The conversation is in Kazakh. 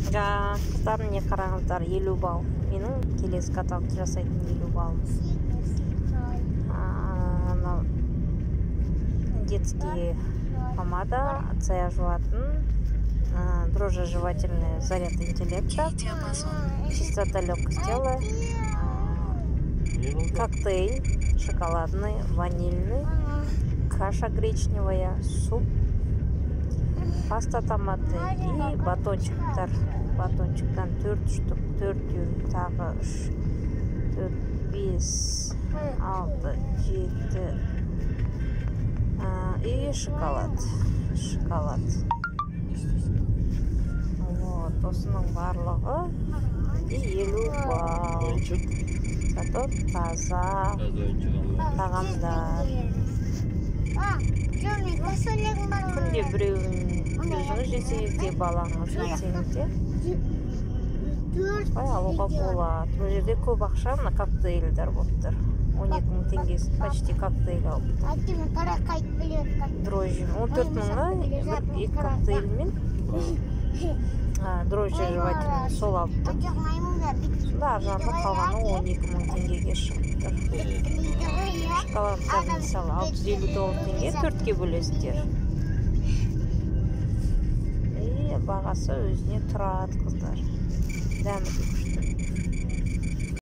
Қыздар не қараңыздар, 50 балл. Менің келесі каталогты жасайтын 50 балл. Детский помада, цея жуатын, дрожжежевательный заряд интеллекта, чистота легкость тела, коктейль шоколадный, ванильный, каша гречневая, суп, паста томатный и батончиктар. Батончиктан 4 штук, 4 тағы 3, 4, 5, 6, 7 и шоколад. Вот, осының барлығы 50 балл. Зато таза тағамдар. Күнде біреуін өзіңіз жесеңіз де, балаңыз жесеңіз де осылай алуға болады. Бұл жерде көп ақша, мына коктейльдер болып тұр. 12 мың теңгесі почти коктейль алып. Дрожжи 14 мыңға 2 коктейль мен дрожжи жевательный сол алып тұр. Сонда арзанда қалғаны 12 мың теңгеге шығып тұр. Шоколадтар мысалы 659 теңге 4-ке бөлесіздер. И бағасы өзіне тұрады, қыздар. Дәмі күшті.